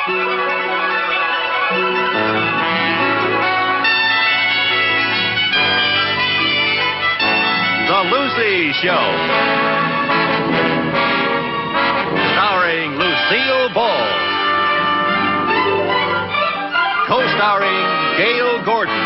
The Lucy Show. Starring Lucille Ball. Co-starring Gail Gordon.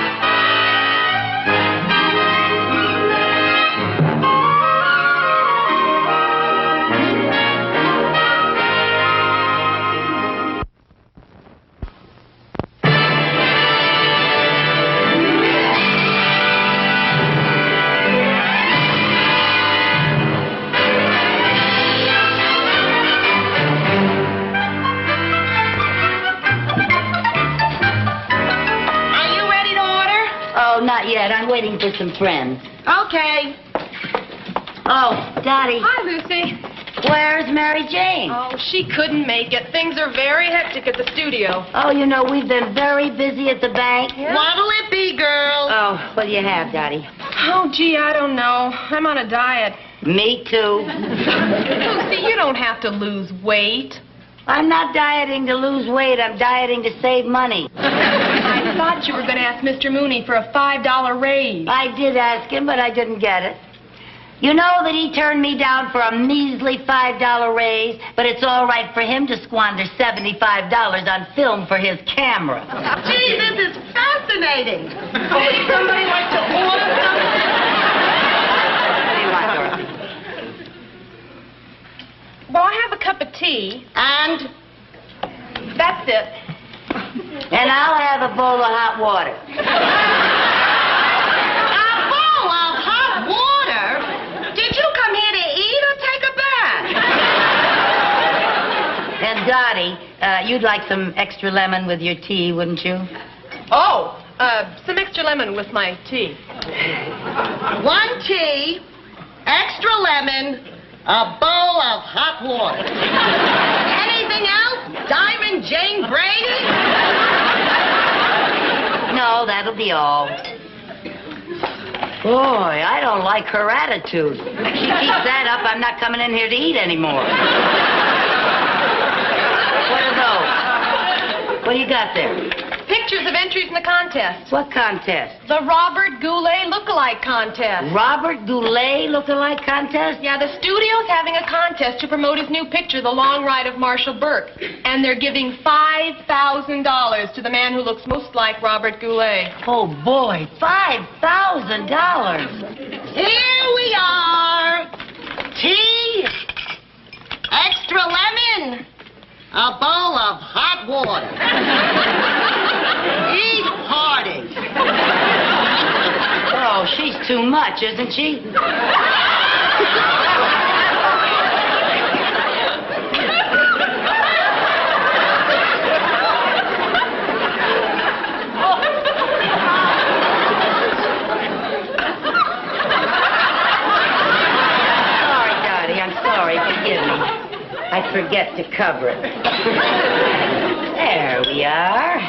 Not yet. I'm waiting for some friends. Okay. Oh, Daddy. Hi, Lucy. Where's Mary Jane? Oh, she couldn't make it. Things are very hectic at the studio. Oh, you know, we've been very busy at the bank. Yeah? What'll it be, girl? Oh, what do you have, Daddy? Oh, gee, I don't know. I'm on a diet. Me too. Lucy, you don't have to lose weight. I'm not dieting to lose weight. I'm dieting to save money. I thought you were going to ask Mr. Mooney for a $5 raise. I did ask him, but I didn't get it. You know that he turned me down for a measly $5 raise, but it's all right for him to squander $75 on film for his camera. Gee, this is fascinating. Would somebody like to order something? What do you want, Dorothy? Well, I have a cup of tea. And? That's it. And I'll have a bowl of hot water. A bowl of hot water? Did you come here to eat or take a bath? And Dottie, you'd like some extra lemon with your tea, wouldn't you? Oh, some extra lemon with my tea. One tea, extra lemon, a bowl of hot water. Anything else? Diamond Jane Brady? No, that'll be all. Boy, I don't like her attitude. If she keeps that up, I'm not coming in here to eat anymore. What are those? What do you got there? Pictures of entries in the contest. What contest? The Robert Goulet look-alike contest. Robert Goulet look-alike contest? Yeah, the studio's having a contest to promote his new picture, The Long Ride of Marshall Burke. And they're giving $5,000 to the man who looks most like Robert Goulet. Oh, boy, $5,000. Here we are. Tea, extra lemon, a bowl of hot water. Eat hearty. Oh, she's too much, isn't she? Sorry, Dottie, I'm sorry. Forgive me. I forget to cover it. There we are.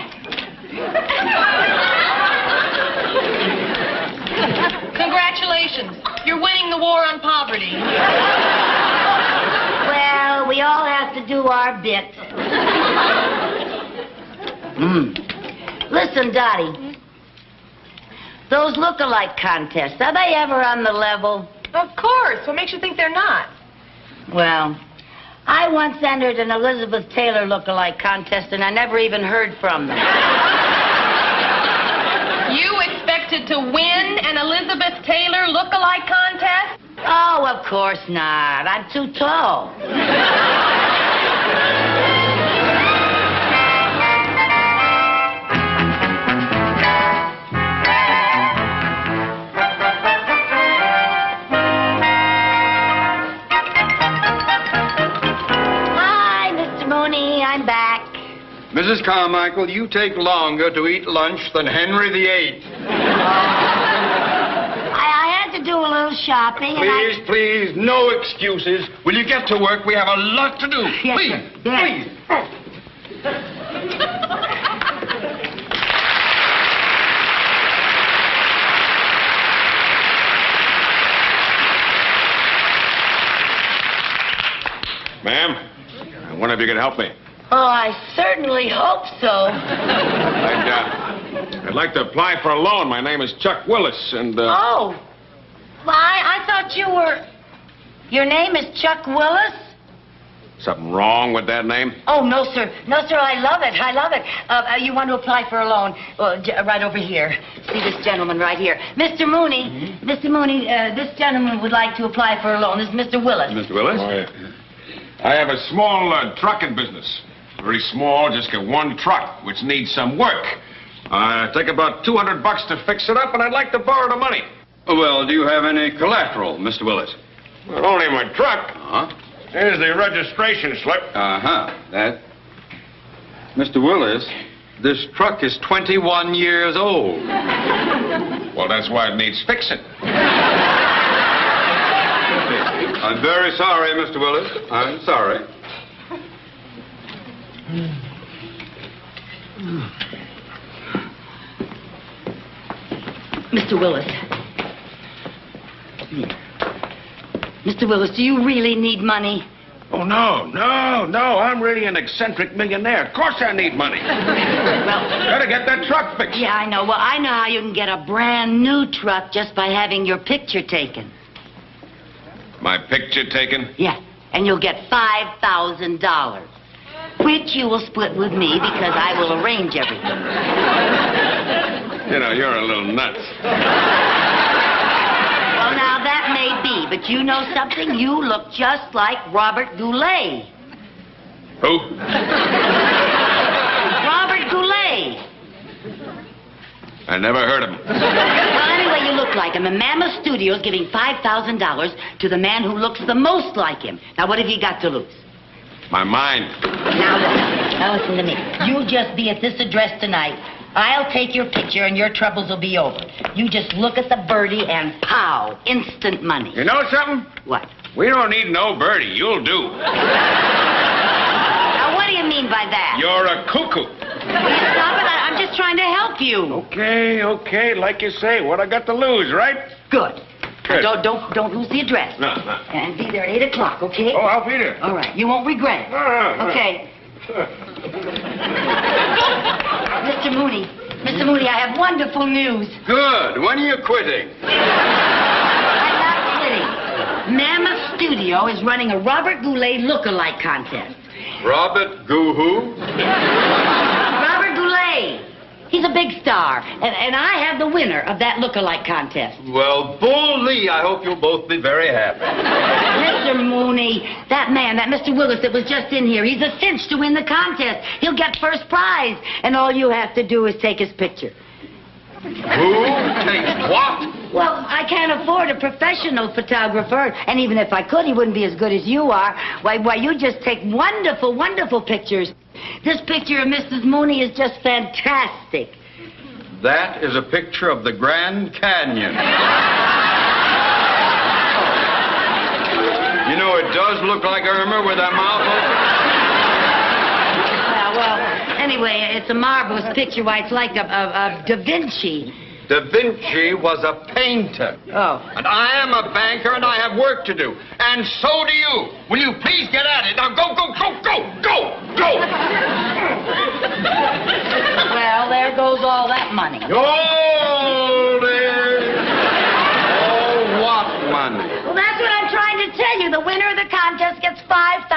Congratulations. You're winning the war on poverty. Well, we all have to do our bit. Listen, Dottie. Those look-alike contests, are they ever on the level? Of course. What makes you think they're not? Well, I once entered an Elizabeth Taylor look-alike contest, and I never even heard from them. You expected to win an Elizabeth Taylor look-alike contest? Oh, of course not. I'm too tall. Hi, Mr. Mooney. I'm back. Mrs. Carmichael, you take longer to eat lunch than Henry VIII. I had to do a little shopping, Please, please, no excuses. Will you get to work? We have a lot to do. Yes, Please, sir. Yes. please. Ma'am, I wonder if you could help me. Oh, I certainly hope so. I'd like to apply for a loan. My name is Chuck Willis, and, Oh. Well, I thought you were... Your name is Chuck Willis? Something wrong with that name? Oh, no, sir. No, sir, I love it. I love it. You want to apply for a loan? Well, right over here. See this gentleman right here. Mr. Mooney. Mm-hmm. Mr. Mooney, this gentleman would like to apply for a loan. This is Mr. Willis. Mr. Willis? Oh, yeah. I have a small trucking business. Very small, just got one truck, which needs some work. Take about $200 to fix it up, and I'd like to borrow the money. Well, do you have any collateral, Mr. Willis? Well, only my truck. Uh-huh. Here's the registration slip. Uh-huh. That... Mr. Willis, this truck is 21 years old. Well, that's why it needs fixing. I'm very sorry, Mr. Willis. I'm sorry. Mr. Willis. Mr. Willis, do you really need money? Oh, no. I'm really an eccentric millionaire. Of course I need money. Well... Gotta get that truck fixed. Yeah, I know. Well, I know how you can get a brand new truck just by having your picture taken. My picture taken? Yeah, and you'll get $5,000, which you will split with me because I will arrange everything. You know, you're a little nuts. Well, now, that may be, but you know something? You look just like Robert Goulet. Who? Robert Goulet. I never heard of him. Well, anyway, you look like him. And Mammoth Studios giving $5,000 to the man who looks the most like him. Now, what have you got to lose? My mind. Now listen to me. You just be at this address tonight. I'll take your picture and your troubles will be over. You just look at the birdie and pow, instant money. You know something? What? We don't need no birdie. You'll do. Now, what do you mean by that? You're a cuckoo. Will you stop it? I'm just trying to help you. Okay. Like you say, what I got to lose, right? Good. Good. Don't lose the address. No. And be there at 8 o'clock, okay? Oh, I'll be there. All right. You won't regret it. No. Okay. Mr. Mooney, I have wonderful news. Good. When are you quitting? I'm not kidding. Mammoth Studio is running a Robert Goulet look-alike contest. Robert Goo-hoo? Robert Goulet. He's a big star, and I have the winner of that look-alike contest. Well, bully, I hope you'll both be very happy. Mr. Mooney, that man, that Mr. Willis that was just in here, he's a cinch to win the contest. He'll get first prize, and all you have to do is take his picture. Who takes what? Well, I can't afford a professional photographer, and even if I could, he wouldn't be as good as you are. Why, you just take wonderful, wonderful pictures. This picture of Mrs. Mooney is just fantastic. That is a picture of the Grand Canyon. You know, it does look like Irma with her mouth open. Well, anyway, it's a marvelous picture. Why, it's like a Da Vinci. Da Vinci was a painter. Oh. And I am a banker, and I have work to do. And so do you. Will you please get at it? Now, go! Well, there goes all that money. Oh, there. Oh, what money? Well, that's what I'm trying to tell you. The winner of the contest gets $5,000.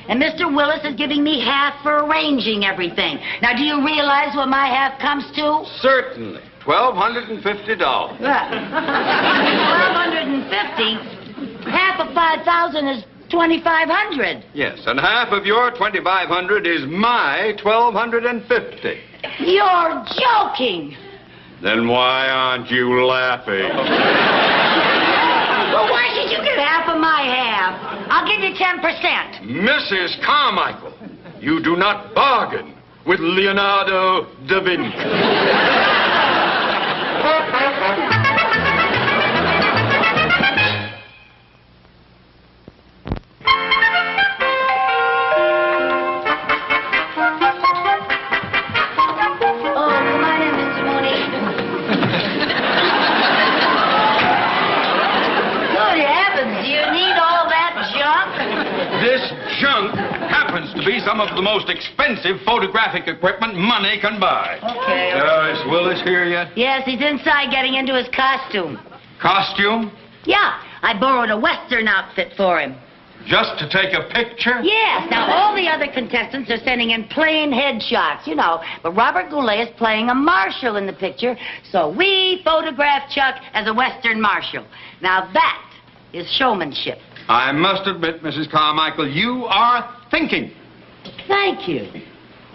And Mr. Willis is giving me half for arranging everything. Now, do you realize what my half comes to? Certainly. $1,250. $1,250? Half of $5,000 is $2,500. Yes, and half of your $2,500 is my $1,250. You're joking. Then why aren't you laughing? Well, why should you get half of my half? I'll give you 10%. Mrs. Carmichael, you do not bargain with Leonardo da Vinci. Good heavens, do you need all that junk? This junk happens happens to be some of the most expensive photographic equipment money can buy. Okay. Is Willis here yet? Yes, he's inside getting into his costume. Costume? Yeah, I borrowed a Western outfit for him. Just to take a picture? Yes. Now, all the other contestants are sending in plain headshots, you know. But Robert Goulet is playing a marshal in the picture, so we photographed Chuck as a Western marshal. Now, that is showmanship. I must admit, Mrs. Carmichael, you are thinking. Thank you.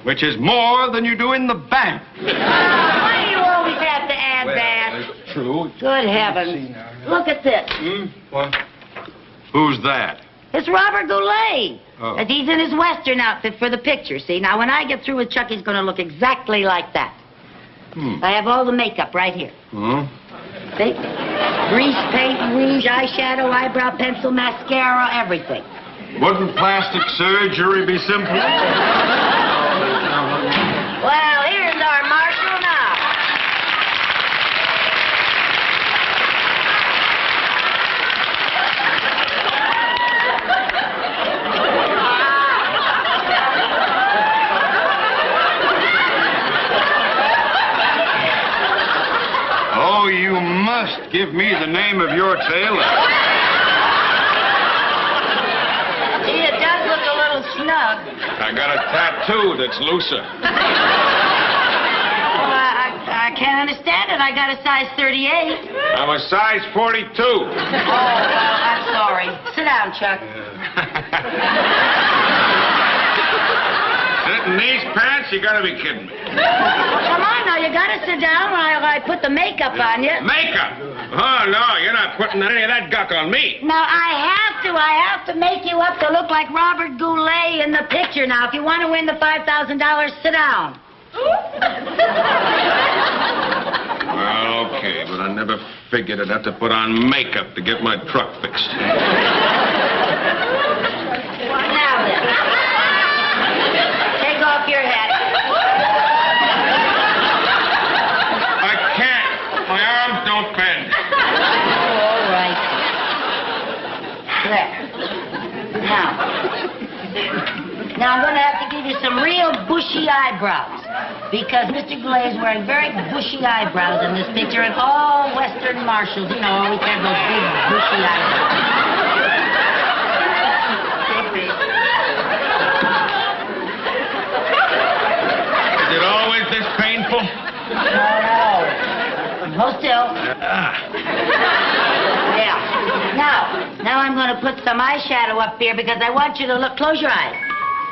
Which is more than you do in the bank. Why do you always have to add that? That's true. Good heavens. Look at this. What? Who's that? It's Robert Goulet. Oh. And he's in his Western outfit for the picture, see? Now, when I get through with Chuck, he's going to look exactly like that. I have all the makeup right here. See? Grease paint, rouge, eyeshadow, eyebrow pencil, mascara, everything. Wouldn't plastic surgery be simple? Well, here's our marshal now. Oh, you must give me the name of your tailor. Gee, it does look a little snug. I got a tattoo that's looser. Well, I can't understand it. I got a size 38. I'm a size 42. Oh, well, I'm sorry. Sit down, Chuck. Sit in these pants? You gotta be kidding me. Well, come on now. You got to sit down while I put the makeup on you. Makeup? Oh, no, you're not putting any of that guck on me. Now, I have to make you up to look like Robert Goulet in the picture. Now, if you want to win the $5,000, sit down. Well, okay, but I never figured I'd have to put on makeup to get my truck fixed. Now then. Take off your hat. I can't. My arms don't bend. All right. There. Now I'm going to have to give you some real bushy eyebrows. Because Mr. Goulet is wearing very bushy eyebrows in this picture, and all Western marshals, you know, always have those big bushy eyebrows. Is it always this painful? No. Hold still. Yeah. Now I'm going to put some eyeshadow up here because I want you to look, close your eyes,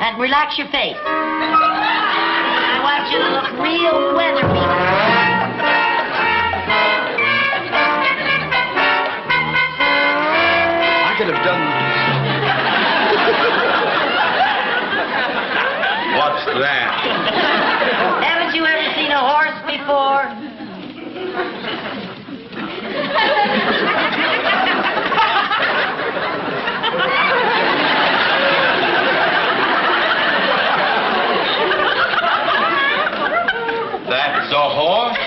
and relax your face. I want you to look real weather-beaten. I could have done... What's that? Haven't you ever seen a horse before? That's a horse?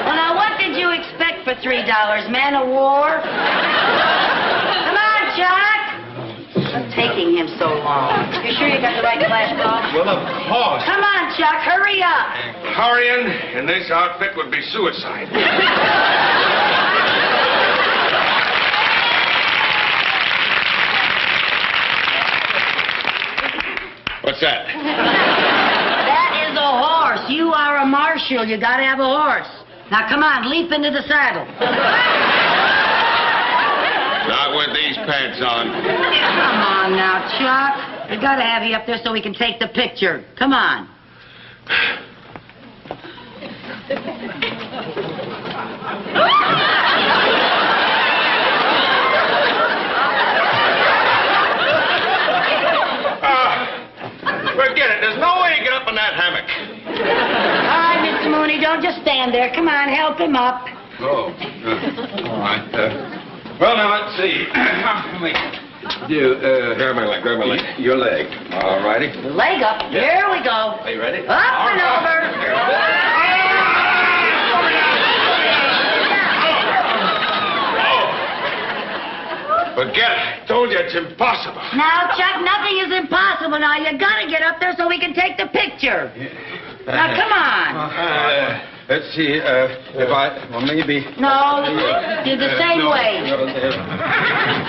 Well, now, what did you expect for $3, man of war? Come on, Chuck. What's taking him so long? You sure you got the right flash bulb? Well, of course. Come on, Chuck, hurry up. Hurrying in this outfit would be suicide. What's that? That is a horse. You are a marshal. You got to have a horse. Now, come on, leap into the saddle. Not with these pants on. Come on now, Chuck. We got to have you up there so we can take the picture. Come on. Forget it. There's no way to get up in that hammock. All right, Mr. Mooney, don't just stand there. Come on, help him up. Oh. All right. Well, now, let's see. Grab my leg, grab my leg. Your leg. All righty. Leg up. Here we go. Are you ready? Up and over. Forget it. I told you it's impossible. Now, Chuck, nothing is impossible. Now, you gotta get up there so we can take the picture. Now, come on. Let's see, if maybe... No, you're the same way.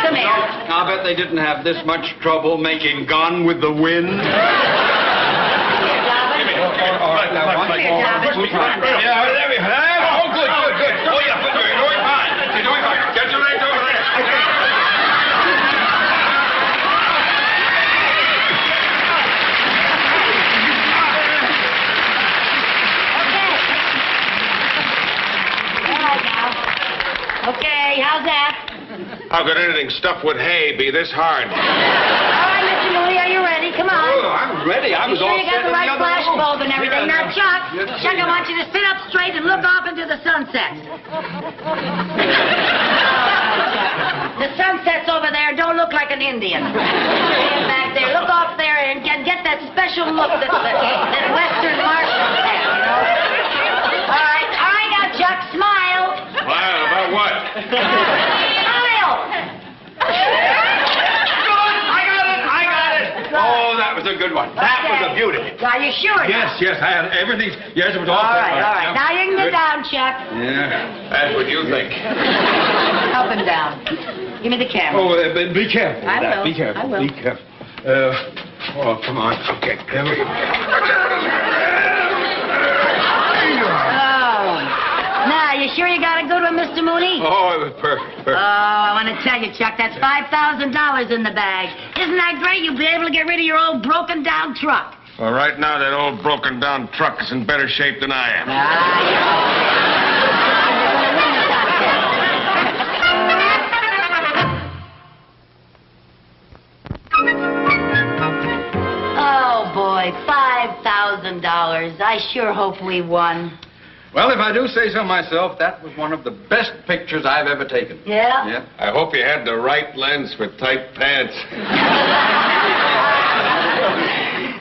Come here. I bet they didn't have this much trouble making Gone with the Wind. All right, now, one. Yeah, there we go. Oh, good. Oh, yeah, but you're doing fine. You're doing fine. Get your legs over there. Okay, how's that? How could anything stuffed with hay be this hard? All right, Mr. Mooney, are you ready? Come on. Oh, I'm ready. I was all You got set the in right other flash room. bulb and everything. Now, Chuck, I want you to sit up straight and look off into the sunset. The sunset's over there. Don't look like an Indian. Stand back there. Look off there and get that special look that Western Martians have, you know? All right, now, Chuck, smile. Smile about what? Smile. I got it. Oh, that was a good one. That was a beauty. Are you sure? Yes, I had everything. Yes, it was all All set. right. Now you can get down, Chuck. Yeah. That's what you think. Up and down. Give me the camera. Oh, be careful. I will. Be careful. I will. Be careful. Come on. Okay. There we go. Now, you sure you got a good one, Mr. Mooney? Oh, it was perfect. Oh, I want to tell you, Chuck, that's $5,000 in the bag. Isn't that great? You'll be able to get rid of your old broken-down truck. Well, right now, that old broken-down truck is in better shape than I am. Oh, boy, $5,000. I sure hope we won. Well, if I do say so myself, that was one of the best pictures I've ever taken. Yeah? Yeah. I hope you had the right lens for tight pants.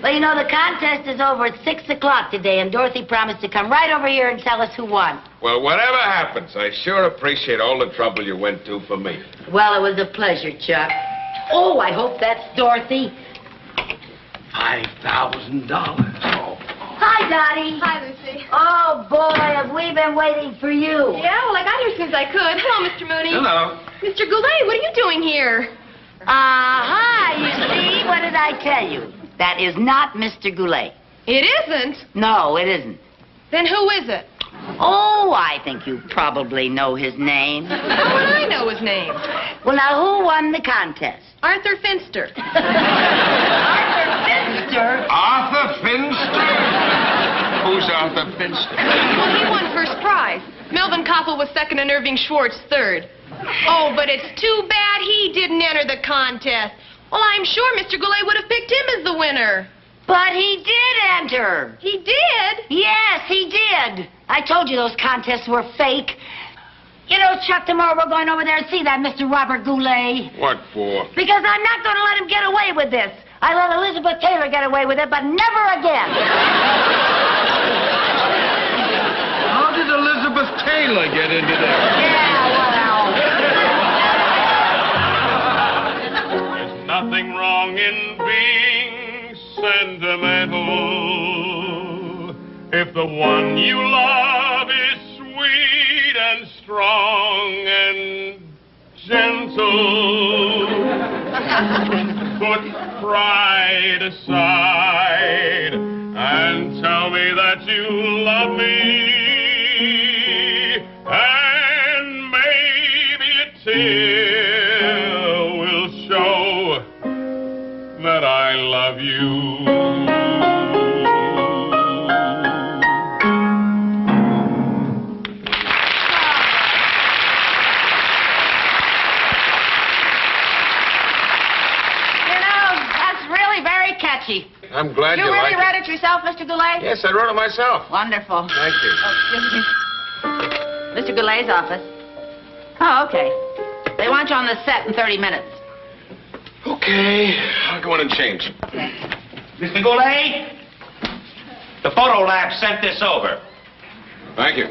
Well, you know, the contest is over at 6 o'clock today, and Dorothy promised to come right over here and tell us who won. Well, whatever happens, I sure appreciate all the trouble you went to for me. Well, it was a pleasure, Chuck. Oh, I hope that's Dorothy. $5,000. Oh. Hi, Dottie. Hi, Lucy. Oh, boy, have we been waiting for you. Yeah, well, I got here as soon as I could. Hello, Mr. Mooney. Hello. Mr. Goulet, what are you doing here? Aha, you see? What did I tell you? That is not Mr. Goulet. It isn't. No, it isn't. Then who is it? Oh, I think you probably know his name. How would I know his name? Well, now, who won the contest? Arthur Finster. Arthur Finster? Arthur Finster? Who's Arthur Finster? Well, he won first prize. Melvin Koppel was second and Irving Schwartz third. Oh, but it's too bad he didn't enter the contest. Well, I'm sure Mr. Goulet would have picked him as the winner. But he did enter. He did? Yes, he did. I told you those contests were fake. You know, Chuck, tomorrow we're going over there and see that Mr. Robert Goulet. What for? Because I'm not going to let him get away with this. I let Elizabeth Taylor get away with it, but never again. How did Elizabeth Taylor get into that? Yeah, well. There's nothing wrong in being sentimental if the one you love is sweet and strong and gentle. Put pride aside and tell me that you love me, and maybe a tear will show that I love you. Catchy. I'm glad you You really like read it yourself, Mr. Goulet? it. Yes, I wrote it myself. Wonderful. Thank you. Mr. Goulet's office. Oh, okay. They want you on the set in 30 minutes. Okay, I'll go in and change. Mr. Goulet, the photo lab sent this over. Thank you.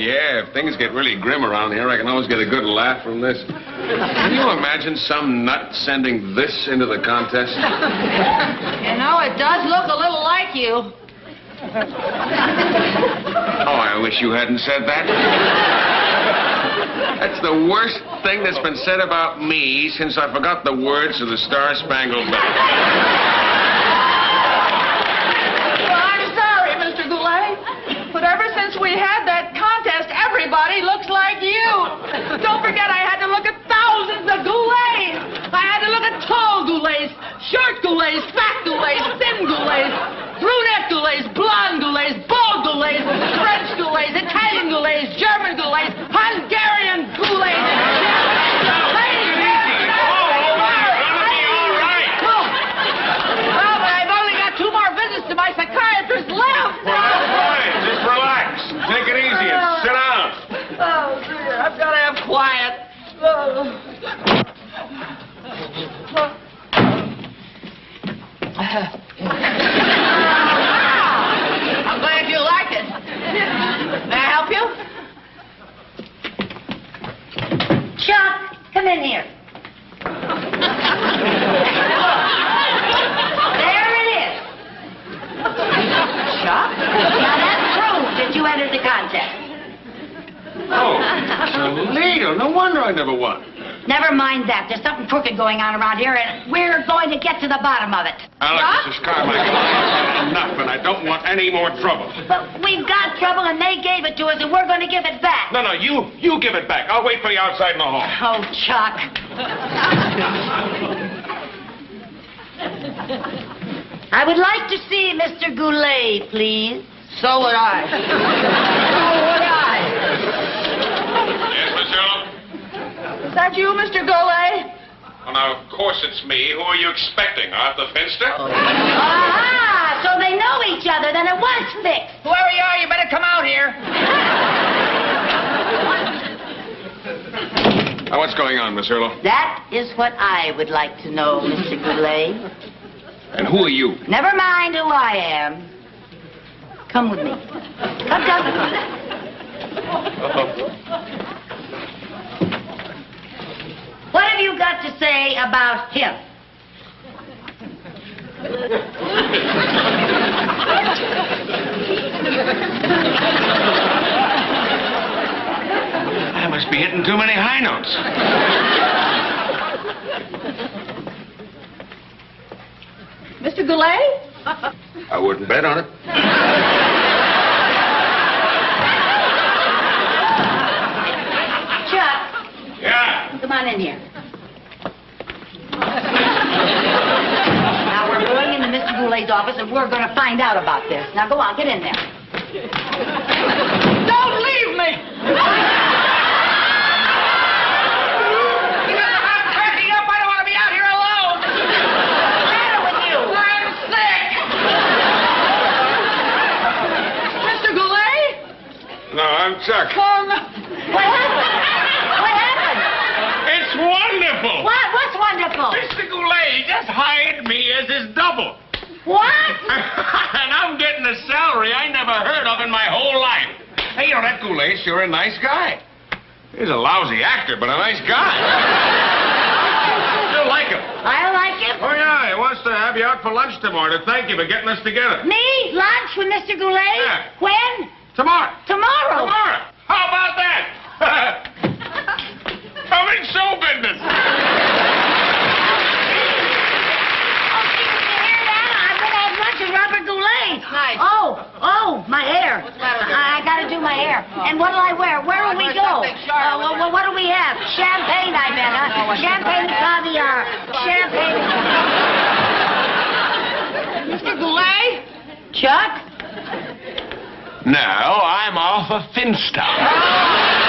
Yeah, if things get really grim around here, I can always get a good laugh from this. Can you imagine some nut sending this into the contest? You know, it does look a little like you. Oh, I wish you hadn't said that. That's the worst thing that's been said about me since I forgot the words of the Star-Spangled Banner. Well, I'm sorry, Mr. Goulet. But ever since we had that contest, everybody looks like you. Don't forget, I had to look at thousands of Goulets. I had to look at tall Goulets, short Goulets, fat Goulets, thin Goulets, brunette Goulets, blonde Goulets, bald Goulets, French Goulets, Italian Goulets, German Goulets, Hungarian Goulets. Well, but I've only got 2 more visits to my psychiatrist left. Well, that's fine. Just relax. Take it easy and sit down. Oh, dear, I've got to have quiet. I'm glad you like it. May I help you? Chuck, come in here. There it is. Chuck? Now that proves that you entered the contest. Oh, Toledo. No wonder I never won. Never mind that. There's something crooked going on around here, and we're going to get to the bottom of it. Now, look, Mrs. Carmichael, I've had enough, and I don't want any more trouble. But we've got trouble, and they gave it to us, and we're going to give it back. No, you give it back. I'll wait for you outside in the hall. Oh, Chuck. I would like to see Mr. Goulet, please. So would I. So would I. Yes, Miss Ella? Is that you, Mr. Goulet? Well, now, of course it's me. Who are you expecting, Arthur Finster? Ah, so they know each other, then it was fixed. Whoever you are, you better come out here. Now, what's going on, Miss Earle? That is what I would like to know, Mr. Goulet. And who are you? Never mind who I am. Come with me. Come. What have you got to say about him? I must be hitting too many high notes. Mr. Goulet? I wouldn't bet on it. Chuck, Yeah. come on in here. Now we're going into Mr. Goulet's office, and we're going to find out about this. Now go on, get in there. Don't leave me! I'm cracking up. I don't want to be out here alone. What's the matter with you? I'm sick. Mr. Goulet? No, I'm Chuck. What happened? What happened? It's wonderful. What's wonderful? Mr. Goulet just hired me as his double. What? And I'm getting a salary I never heard of in my whole life. Hey, you know, that Goulet's sure a nice guy. He's a lousy actor, but a nice guy. Still like him. I like him. Oh, yeah, he wants to have you out for lunch tomorrow to thank you for getting us together. Me? Lunch with Mr. Goulet? Yeah. When? Tomorrow. Tomorrow. Tomorrow. How about that? I'm in show business. Robert Goulet. Nice. Oh, my hair. I got to do my hair. And what'll I wear? Where will we go? What do we have? Champagne, I bet, huh? Champagne and caviar. Champagne. Mr. Goulet? Chuck? Now I'm off a Finstown.